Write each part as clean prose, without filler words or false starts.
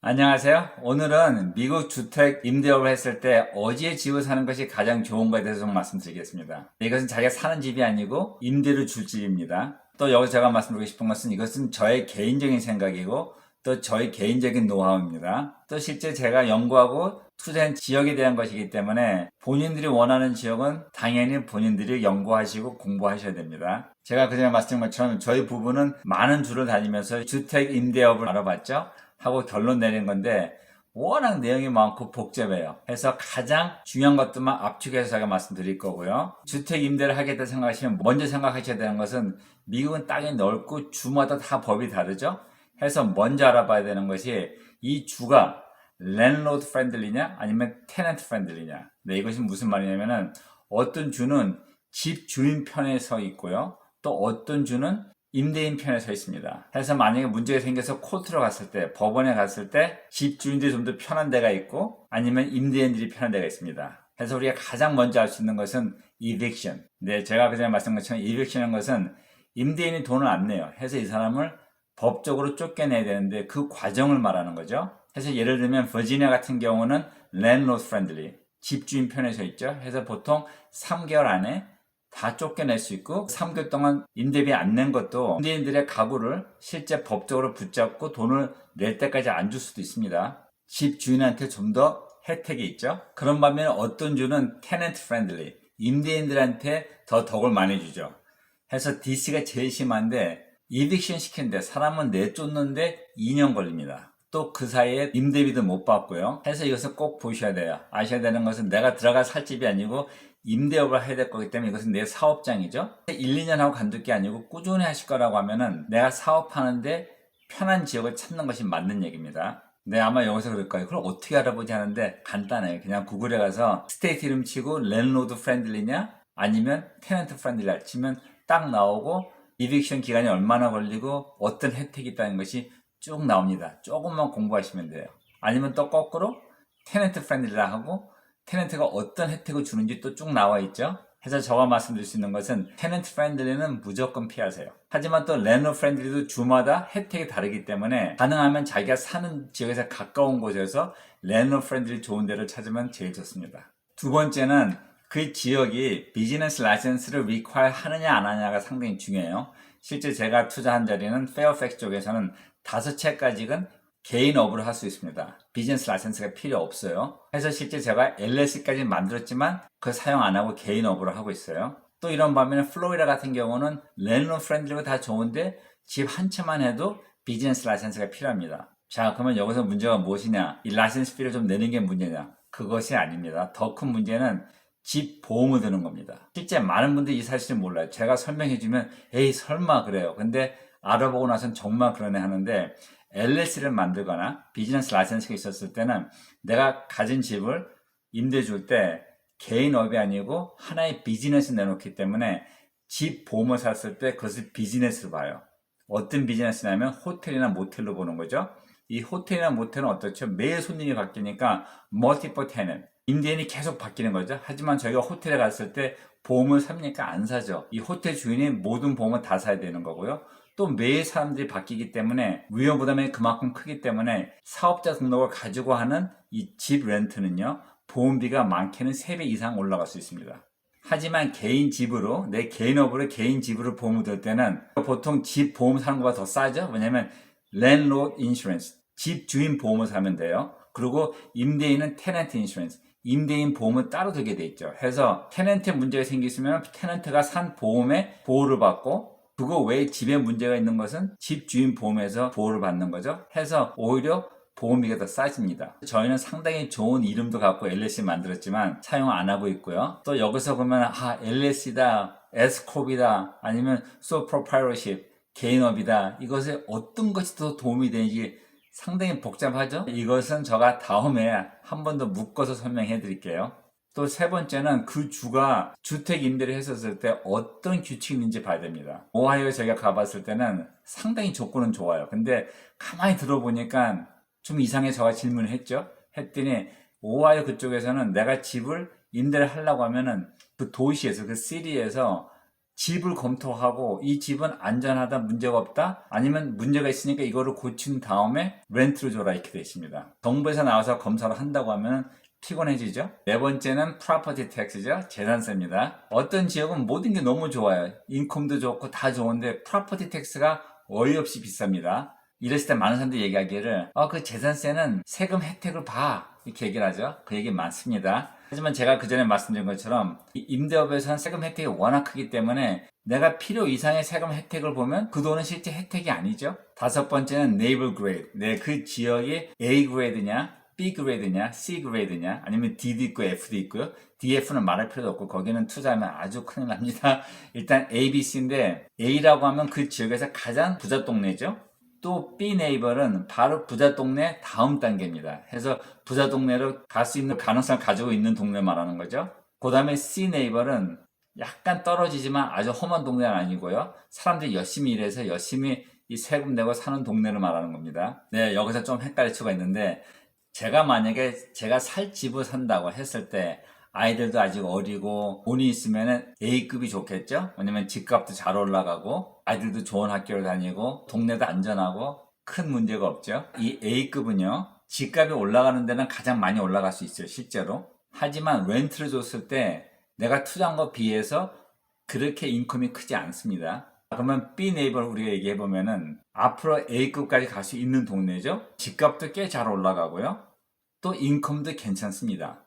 안녕하세요. 오늘은 미국 주택 임대업을 했을 때 어디에 집을 사는 것이 가장 좋은가에 대해서 좀 말씀드리겠습니다. 이것은 자기가 사는 집이 아니고 임대로 줄 집입니다. 또 여기서 제가 말씀드리고 싶은 것은 이것은 저의 개인적인 생각이고 또 저의 개인적인 노하우입니다. 또 실제 제가 연구하고 투자한 지역에 대한 것이기 때문에 본인들이 원하는 지역은 당연히 본인들이 연구하시고 공부하셔야 됩니다. 제가 그전에 말씀드린 것처럼 저희 부부는 많은 주를 다니면서 주택 임대업을 알아봤죠. 하고 결론 내린 건데 워낙 내용이 많고 복잡해요. 그래서 가장 중요한 것들만 압축해서 제가 말씀드릴 거고요. 주택 임대를 하겠다 생각하시면 먼저 생각하셔야 되는 것은 미국은 땅이 넓고 주마다 다 법이 다르죠. 해서 먼저 알아봐야 되는 것이 이 주가 랜드로드 프렌들리냐 아니면 테넌트 프렌들리냐. 네, 이것이 무슨 말이냐면은 어떤 주는 집 주인 편에 서 있고요. 또 어떤 주는 임대인 편에 서 있습니다. 그래서 만약에 문제가 생겨서 코트로 갔을 때, 법원에 갔을 때 집주인들이 좀 더 편한 데가 있고 아니면 임대인들이 편한 데가 있습니다. 그래서 우리가 가장 먼저 알 수 있는 것은 eviction. 네, 제가 그전에 말씀드린 것처럼 eviction이라는 것은 임대인이 돈을 안 내요. 해서 이 사람을 법적으로 쫓겨내야 되는데 그 과정을 말하는 거죠. 그래서 예를 들면 버지니아 같은 경우는 landlord friendly, 집주인 편에 서 있죠. 그래서 보통 3개월 안에 다 쫓겨낼 수 있고 3개월 동안 임대비 안 낸 것도 임대인들의 가구를 실제 법적으로 붙잡고 돈을 낼 때까지 안 줄 수도 있습니다. 집 주인한테 좀 더 혜택이 있죠. 그런 반면에 어떤 주는 tenant friendly, 임대인들한테 더 덕을 많이 주죠. 해서 DC가 제일 심한데 이빅션 시키는데 사람은 내쫓는데 2년 걸립니다. 또 그 사이에 임대비도 못 받고요. 해서 이것을 꼭 보셔야 돼요. 아셔야 되는 것은 내가 들어가 살 집이 아니고 임대업을 해야 될 거기 때문에 이것은 내 사업장이죠. 1, 2년 하고 간둘 게 아니고 꾸준히 하실 거라고 하면은 내가 사업하는데 편한 지역을 찾는 것이 맞는 얘기입니다. 네, 아마 여기서 그럴 거예요. 그럼 어떻게 알아보지 하는데 간단해요. 그냥 구글에 가서 스테이트 이름 치고 랜로드 프렌들리냐 아니면 테넌트 프렌들리냐 치면 딱 나오고 이빅션 기간이 얼마나 걸리고 어떤 혜택이 있다는 것이 쭉 나옵니다. 조금만 공부하시면 돼요. 아니면 또 거꾸로 테넌트 프렌들리라 하고 테넌트가 어떤 혜택을 주는지 또 쭉 나와 있죠. 그래서 저가 말씀드릴 수 있는 것은 테넌트 프렌들리는 무조건 피하세요. 하지만 또 랜드 프렌들리도 주마다 혜택이 다르기 때문에 가능하면 자기가 사는 지역에서 가까운 곳에서 랜드 프렌들리 좋은 데를 찾으면 제일 좋습니다. 두 번째는 그 지역이 비즈니스 라이센스를 require 하느냐 안 하느냐가 상당히 중요해요. 실제 제가 투자한 자리는 페어팩스 쪽에서는 5채까지는 개인업으로 할 수 있습니다. 비즈니스 라이센스가 필요 없어요. 그래서 실제 제가 LLC까지 만들었지만 그거 사용 안 하고 개인업으로 하고 있어요. 또 이런 반면에 플로리다 같은 경우는 랜드로드 프렌들리고 다 좋은데 집 한 채만 해도 비즈니스 라이센스가 필요합니다. 자, 그러면 여기서 문제가 무엇이냐? 이 라이센스 비를 좀 내는 게 문제냐? 그것이 아닙니다. 더 큰 문제는 집 보험을 드는 겁니다. 실제 많은 분들이 이 사실을 몰라요. 제가 설명해주면 에이 설마 그래요. 근데 알아보고 나선 정말 그러네 하는데 LLC를 만들거나 비즈니스 라이센스가 있었을 때는 내가 가진 집을 임대 줄 때 개인업이 아니고 하나의 비즈니스 내놓기 때문에 집 보험을 샀을 때 그것을 비즈니스로 봐요. 어떤 비즈니스냐면 호텔이나 모텔로 보는 거죠. 이 호텔이나 모텔은 어떻죠? 매일 손님이 바뀌니까 멀티플 테넌트, 임대인이 계속 바뀌는 거죠. 하지만 저희가 호텔에 갔을 때 보험을 삽니까? 안 사죠. 이 호텔 주인이 모든 보험을 다 사야 되는 거고요. 또 매일 사람들이 바뀌기 때문에 위험 부담이 그만큼 크기 때문에 사업자 등록을 가지고 하는 이 집 렌트는요, 보험비가 많게는 3배 이상 올라갈 수 있습니다. 하지만 개인 집으로, 내 개인업으로 개인 집으로 보험을 들 때는 보통 집 보험 사는 것보다 더 싸죠. 왜냐면 landlord insurance, 집 주인 보험을 사면 돼요. 그리고 임대인은 tenant insurance, 임대인 보험을 따로 들게 돼 있죠. 해서 테넌트에 문제가 생겼으면 테넌트가 산 보험에 보호를 받고 그거 외에 집에 문제가 있는 것은 집주인 보험에서 보호를 받는 거죠. 해서 오히려 보험비가 더 싸집니다. 저희는 상당히 좋은 이름도 갖고 LLC 만들었지만 사용 안 하고 있고요. 또 여기서 보면 LLC다, Scorp이다, 아니면 Sole Proprietorship, 개인업이다. 이것에 어떤 것이 더 도움이 되는지 상당히 복잡하죠? 이것은 제가 다음에 한 번 더 묶어서 설명해 드릴게요. 또 세 번째는 그 주가 주택 임대를 했었을 때 어떤 규칙이 있는지 봐야 됩니다. 오하이오에 제가 가봤을 때는 상당히 조건은 좋아요. 근데 가만히 들어보니까 좀 이상해. 제가 질문을 했죠. 했더니 오하이오 그쪽에서는 내가 집을 임대를 하려고 하면은 그 도시에서 그 시리에서 집을 검토하고 이 집은 안전하다, 문제가 없다, 아니면 문제가 있으니까 이거를 고친 다음에 렌트로 줘라 이렇게 되어 있습니다. 정부에서 나와서 검사를 한다고 하면 피곤해지죠. 네 번째는 프로퍼티 텍스죠. 재산세입니다. 어떤 지역은 모든 게 너무 좋아요. 인컴도 좋고 다 좋은데 프로퍼티 텍스가 어이없이 비쌉니다. 이랬을 때 많은 사람들이 얘기하기를 그 재산세는 세금 혜택을 봐 이렇게 얘기를 하죠. 그 얘기 많습니다. 하지만 제가 그 전에 말씀드린 것처럼 임대업에서는 세금 혜택이 워낙 크기 때문에 내가 필요 이상의 세금 혜택을 보면 그 돈은 실제 혜택이 아니죠. 다섯 번째는 네이버 그레이드. 그 지역이 A 그레이드냐 B 그레이드냐 C 그레이드냐 아니면 D도 있고 F도 있고요. DF는 말할 필요도 없고 거기는 투자하면 아주 큰일 납니다. 일단 A, B, C인데 A라고 하면 그 지역에서 가장 부자 동네죠. 또 B 네이버는 바로 부자 동네 다음 단계입니다. 해서 부자 동네로 갈 수 있는 가능성을 가지고 있는 동네 말하는 거죠. 그 다음에 C 네이버는 약간 떨어지지만 아주 험한 동네는 아니고요. 사람들이 열심히 일해서 열심히 이 세금 내고 사는 동네를 말하는 겁니다. 네, 여기서 좀 헷갈릴 수가 있는데 제가 만약에 제가 살 집을 산다고 했을 때 아이들도 아직 어리고 돈이 있으면 A급이 좋겠죠? 왜냐면 집값도 잘 올라가고 아이들도 좋은 학교를 다니고 동네도 안전하고 큰 문제가 없죠. 이 A급은요. 집값이 올라가는 데는 가장 많이 올라갈 수 있어요. 실제로. 하지만 렌트를 줬을 때 내가 투자한 거 비해서 그렇게 인컴이 크지 않습니다. 그러면 B 네이버를 우리가 얘기해보면은 앞으로 A급까지 갈 수 있는 동네죠. 집값도 꽤 잘 올라가고요. 또 인컴도 괜찮습니다.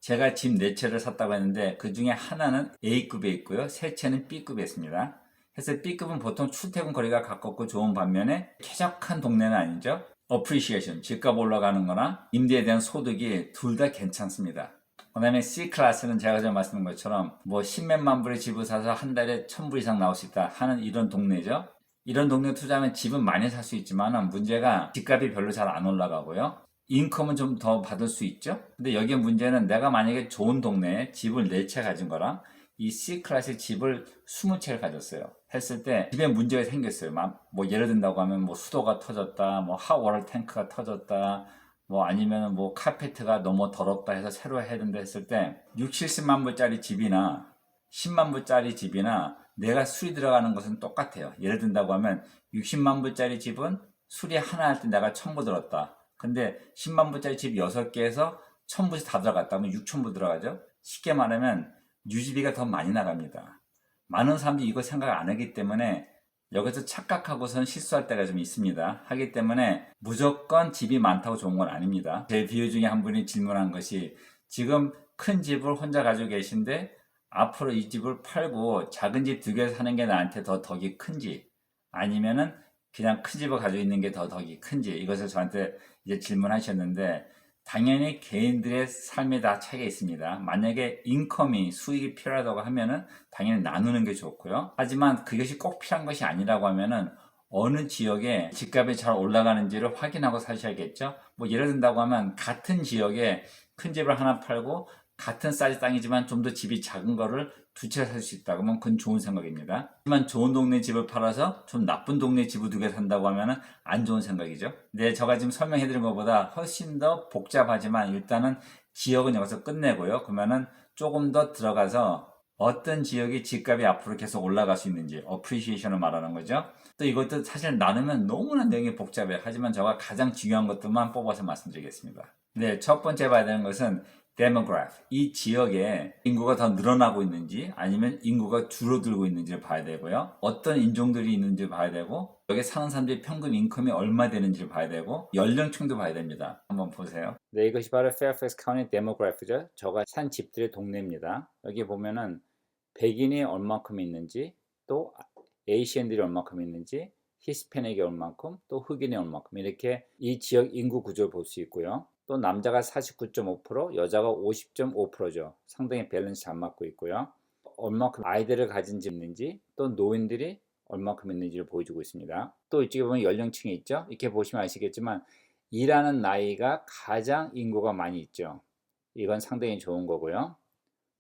제가 집 4채를 샀다고 했는데 그 중에 하나는 A급에 있고요. 3채는 B급에 있습니다. 그래서 B급은 보통 출퇴근 거리가 가깝고 좋은 반면에 쾌적한 동네는 아니죠. appreciation, 집값 올라가는 거나 임대에 대한 소득이 둘 다 괜찮습니다. 그 다음에 C클래스는 제가 전에 말씀드린 것처럼 뭐 10몇만 불의 집을 사서 한 달에 1000불 이상 나올 수 있다 하는 이런 동네죠. 이런 동네 투자하면 집은 많이 살 수 있지만 문제가 집값이 별로 잘 안 올라가고요. 인컴은 좀 더 받을 수 있죠. 근데 여기에 문제는 내가 만약에 좋은 동네에 집을 4채 가진 거랑 이 C클래스의 집을 20채를 가졌어요. 했을 때 집에 문제가 생겼어요. 뭐 예를 든다고 하면 뭐 수도가 터졌다, 뭐 핫워터 탱크가 터졌다, 뭐 아니면 뭐 카페트가 너무 더럽다 해서 새로 해야 된다 했을 때 6, 70만 불짜리 집이나 10만 불짜리 집이나 내가 수리 들어가는 것은 똑같아요. 예를 든다고 하면 60만 불짜리 집은 수리 하나 할 때 내가 1000불 들었다. 근데 10만 불짜리 집 6개에서 1000불이 다 들어갔다 하면 6000불 들어가죠. 쉽게 말하면 유지비가 더 많이 나갑니다. 많은 사람들이 이거 생각 안 하기 때문에 여기서 착각하고선 실수할 때가 좀 있습니다. 하기 때문에 무조건 집이 많다고 좋은 건 아닙니다. 제 비유 중에 한 분이 질문한 것이 지금 큰 집을 혼자 가지고 계신데 앞으로 이 집을 팔고 작은 집 2개 사는 게 나한테 더 덕이 큰지 아니면은 그냥 큰 집을 가지고 있는 게 더 덕이 큰지 이것을 저한테 이제 질문하셨는데 당연히 개인들의 삶에 다 차이가 있습니다. 만약에 인컴이 수익이 필요하다고 하면은 당연히 나누는 게 좋고요. 하지만 그것이 꼭 필요한 것이 아니라고 하면은 어느 지역에 집값이 잘 올라가는지를 확인하고 사셔야겠죠. 뭐 예를 든다고 하면 같은 지역에 큰 집을 하나 팔고 같은 사이즈 땅이지만 좀 더 집이 작은 거를 2채 살 수 있다. 그러면 그건 좋은 생각입니다. 하지만 좋은 동네 집을 팔아서 좀 나쁜 동네 집을 2개 산다고 하면은 안 좋은 생각이죠. 근데 제가 지금 설명해드린 것보다 훨씬 더 복잡하지만 일단은 지역은 여기서 끝내고요. 그러면은 조금 더 들어가서 어떤 지역이 집값이 앞으로 계속 올라갈 수 있는지 어프리시에이션을 말하는 거죠. 또 이것도 사실 나누면 너무나 내용이 복잡해요. 하지만 제가 가장 중요한 것들만 뽑아서 말씀드리겠습니다. 네, 첫 번째 봐야 되는 것은 demograph. 이 지역에 인구가 더 늘어나고 있는지 아니면 인구가 줄어들고 있는지를 봐야 되고요. 어떤 인종들이 있는지 봐야 되고 여기 사는 사람들의 평균 인컴이 얼마 되는지를 봐야 되고 연령층도 봐야 됩니다. 한번 보세요. 네, 이것이 바로 Fairfax County demograph죠. 저가 산 집들의 동네입니다. 여기 보면은 백인이 얼마큼 있는지 또 에이시안들이 얼마큼 있는지 히스패닉이 얼마큼 또 흑인이 얼마큼 이렇게 이 지역 인구 구조를 볼 수 있고요. 또 남자가 49.5%, 여자가 50.5%죠. 상당히 밸런스 잘 맞고 있고요. 얼마큼 아이들을 가진 집 있는지 또 노인들이 얼마큼 있는지를 보여주고 있습니다. 또 이쪽에 보면 연령층이 있죠. 이렇게 보시면 아시겠지만 일하는 나이가 가장 인구가 많이 있죠. 이건 상당히 좋은 거고요.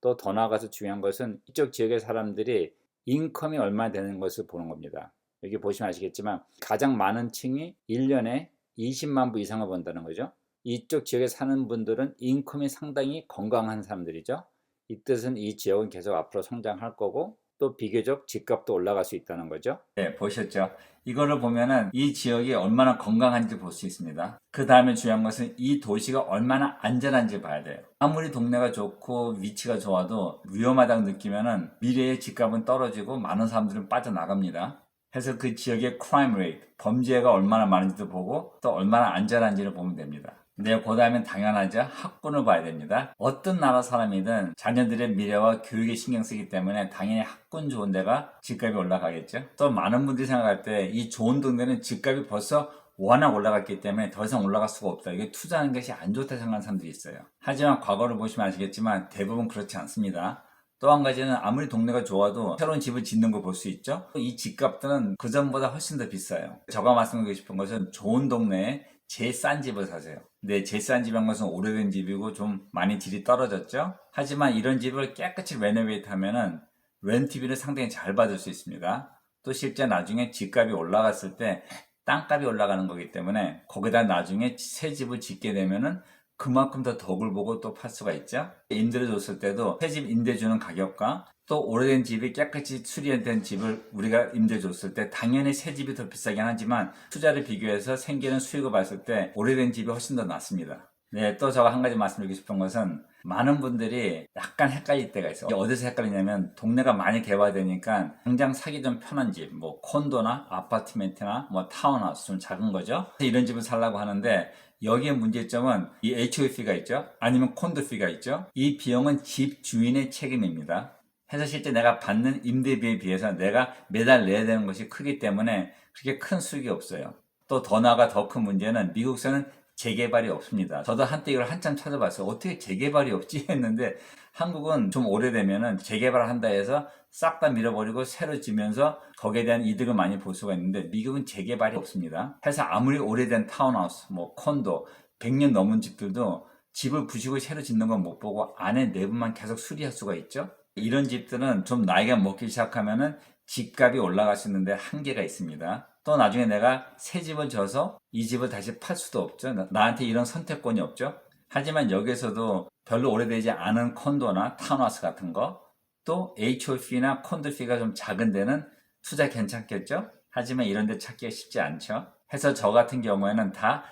또 더 나아가서 중요한 것은 이쪽 지역의 사람들이 인컴이 얼마 되는 것을 보는 겁니다. 여기 보시면 아시겠지만 가장 많은 층이 1년에 20만 불 이상을 번다는 거죠. 이쪽 지역에 사는 분들은 인컴이 상당히 건강한 사람들이죠. 이 뜻은 이 지역은 계속 앞으로 성장할 거고 또 비교적 집값도 올라갈 수 있다는 거죠. 네, 보셨죠? 이거를 보면은 이 지역이 얼마나 건강한지 볼 수 있습니다. 그 다음에 중요한 것은 이 도시가 얼마나 안전한지 봐야 돼요. 아무리 동네가 좋고 위치가 좋아도 위험하다고 느끼면은 미래의 집값은 떨어지고 많은 사람들은 빠져나갑니다. 그래서 그 지역의 crime rate, 범죄가 얼마나 많은지도 보고 또 얼마나 안전한지를 보면 됩니다. 네, 그 다음엔 당연하죠. 학군을 봐야 됩니다. 어떤 나라 사람이든 자녀들의 미래와 교육에 신경 쓰기 때문에 당연히 학군 좋은 데가 집값이 올라가겠죠. 또 많은 분들이 생각할 때 이 좋은 동네는 집값이 벌써 워낙 올라갔기 때문에 더 이상 올라갈 수가 없다. 이게 투자하는 것이 안 좋다 생각하는 사람들이 있어요. 하지만 과거를 보시면 아시겠지만 대부분 그렇지 않습니다. 또 한 가지는 아무리 동네가 좋아도 새로운 집을 짓는 걸 볼 수 있죠. 이 집값들은 그전보다 훨씬 더 비싸요. 제가 말씀드리고 싶은 것은 좋은 동네에 제일 싼 집을 사세요. 근데 제일 싼 집인 것은 오래된 집이고 좀 많이 질이 떨어졌죠. 하지만 이런 집을 깨끗이 레노베이트 하면은 렌트비를 상당히 잘 받을 수 있습니다. 또 실제 나중에 집값이 올라갔을 때 땅값이 올라가는 거기 때문에 거기다 나중에 새 집을 짓게 되면은 그만큼 더 덕을 보고 또 팔 수가 있죠. 임대를 줬을 때도 새 집 임대 주는 가격과 또 오래된 집이 깨끗이 수리된 집을 우리가 임대 줬을 때 당연히 새 집이 더 비싸긴 하지만 투자를 비교해서 생기는 수익을 봤을 때 오래된 집이 훨씬 더 낫습니다. 네, 또 제가 한 가지 말씀드리고 싶은 것은 많은 분들이 약간 헷갈릴 때가 있어요. 어디서 헷갈리냐면 동네가 많이 개발되니까 당장 사기 좀 편한 집, 뭐 콘도나 아파트멘트나 뭐 타운하우스 좀 작은 거죠. 이런 집을 살라고 하는데 여기에 문제점은 이 HOA가 있죠. 아니면 콘도피가 있죠. 이 비용은 집 주인의 책임입니다. 해서 실제 내가 받는 임대비에 비해서 내가 매달 내야 되는 것이 크기 때문에 그렇게 큰 수익이 없어요. 또 더 나아가 더 큰 문제는 미국에서는 재개발이 없습니다. 저도 한때 이걸 한참 찾아봤어요. 어떻게 재개발이 없지 했는데 한국은 좀 오래되면은 재개발을 한다 해서 싹 다 밀어버리고 새로 지면서 거기에 대한 이득을 많이 볼 수가 있는데 미국은 재개발이 없습니다. 해서 아무리 오래된 타운하우스, 뭐 콘도, 100년 넘은 집들도 집을 부시고 새로 짓는 건 못 보고 안에 내부만 계속 수리할 수가 있죠. 이런 집들은 좀 나이가 먹기 시작하면은 집값이 올라갈 수 있는데 한계가 있습니다. 또 나중에 내가 새 집을 져서 이 집을 다시 팔 수도 없죠. 나한테 이런 선택권이 없죠. 하지만 여기서도 별로 오래되지 않은 콘도나 타운하우스 같은 거, 또 HOP나 콘도피가 좀 작은 데는 투자 괜찮겠죠? 하지만 이런 데 찾기가 쉽지 않죠. 해서 저 같은 경우에는 다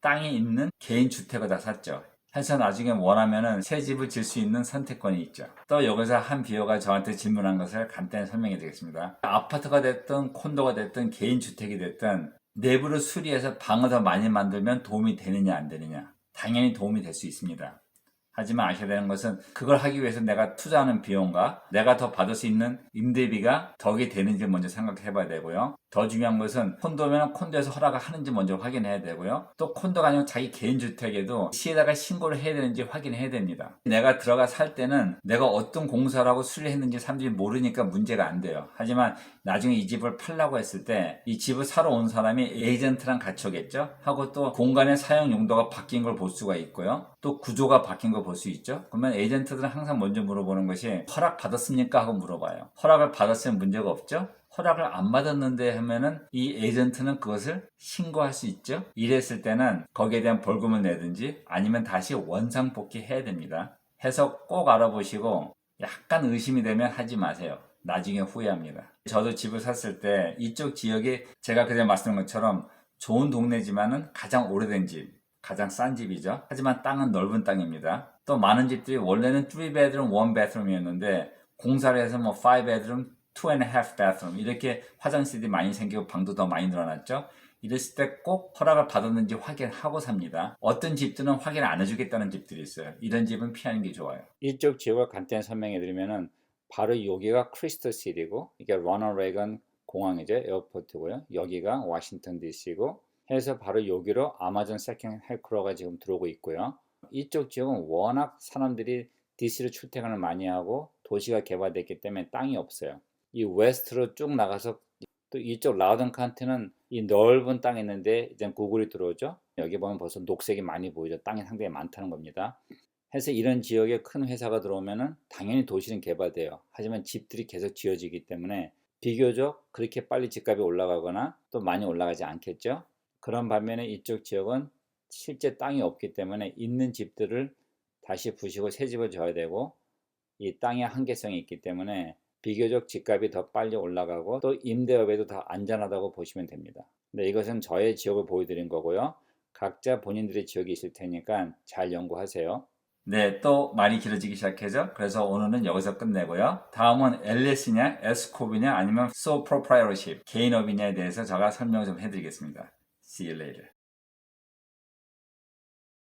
땅이 있는 개인 주택을 다 샀죠. 해서 나중에 원하면은 새 집을 질 수 있는 선택권이 있죠. 또 여기서 한 비호가 저한테 질문한 것을 간단히 설명해 드리겠습니다. 아파트가 됐든 콘도가 됐든 개인 주택이 됐든 내부를 수리해서 방을 더 많이 만들면 도움이 되느냐 안 되느냐? 당연히 도움이 될 수 있습니다. 하지만 아셔야 되는 것은 그걸 하기 위해서 내가 투자하는 비용과 내가 더 받을 수 있는 임대비가 덕이 되는지 먼저 생각해 봐야 되고요. 더 중요한 것은 콘도면 콘도에서 허락을 하는지 먼저 확인해야 되고요. 또 콘도가 아니면 자기 개인주택에도 시에다가 신고를 해야 되는지 확인해야 됩니다. 내가 들어가 살 때는 내가 어떤 공사를 하고 수리했는지 사람들이 모르니까 문제가 안 돼요. 하지만 나중에 이 집을 팔라고 했을 때 이 집을 사러 온 사람이 에이전트랑 같이 오겠죠? 하고 또 공간의 사용 용도가 바뀐 걸 볼 수가 있고요. 또 구조가 바뀐 걸 볼 수 있죠. 그러면 에이전트들은 항상 먼저 물어보는 것이 허락 받았습니까? 하고 물어봐요. 허락을 받았으면 문제가 없죠. 허락을 안 받았는데 하면은 이 에이전트는 그것을 신고할 수 있죠. 이랬을 때는 거기에 대한 벌금을 내든지 아니면 다시 원상복귀 해야 됩니다. 해서 꼭 알아보시고 약간 의심이 되면 하지 마세요. 나중에 후회합니다. 저도 집을 샀을 때 이쪽 지역이 제가 그전에 말씀드린 것처럼 좋은 동네지만은 가장 오래된 집, 가장 싼 집이죠. 하지만 땅은 넓은 땅입니다. 또 많은 집들이 원래는 3bedroom, 1bedroom이었는데 공사를 해서 뭐 5bedroom, 2.5 bathroom 이렇게 화장실이 많이 생기고 방도 더 많이 늘어났죠. 이랬을 때 꼭 허락을 받았는지 확인하고 삽니다. 어떤 집들은 확인 안 해주겠다는 집들이 있어요. 이런 집은 피하는 게 좋아요. 이쪽 지역을 간단히 설명해 드리면은 바로 여기가 크리스토시티고 이게 로널드 레이건 공항이죠. 에어포트고요. 여기가 워싱턴 DC고 해서 바로 여기로 아마존 세컨 헬크로가 지금 들어오고 있고요. 이쪽 지역은 워낙 사람들이 DC로 출퇴근을 많이 하고 도시가 개발됐기 때문에 땅이 없어요. 이 웨스트로 쭉 나가서 또 이쪽 라우던 칸티는 이 넓은 땅이 있는데 이제 구글이 들어오죠. 여기 보면 벌써 녹색이 많이 보이죠. 땅이 상당히 많다는 겁니다. 해서 이런 지역에 큰 회사가 들어오면은 당연히 도시는 개발돼요. 하지만 집들이 계속 지어지기 때문에 비교적 그렇게 빨리 집값이 올라가거나 또 많이 올라가지 않겠죠. 그런 반면에 이쪽 지역은 실제 땅이 없기 때문에 있는 집들을 다시 부시고 새 집을 져야 되고 이 땅의 한계성이 있기 때문에 비교적 집값이 더 빨리 올라가고 또 임대업에도 더 안전하다고 보시면 됩니다. 네, 이것은 저의 지역을 보여드린 거고요. 각자 본인들의 지역이 있을 테니까 잘 연구하세요. 네, 또 말이 길어지기 시작하죠. 그래서 오늘은 여기서 끝내고요. 다음은 LLC냐, Scorp이냐, 아니면 Sole Proprietorship, 개인업이냐에 대해서 제가 설명을 좀 해드리겠습니다. See you later.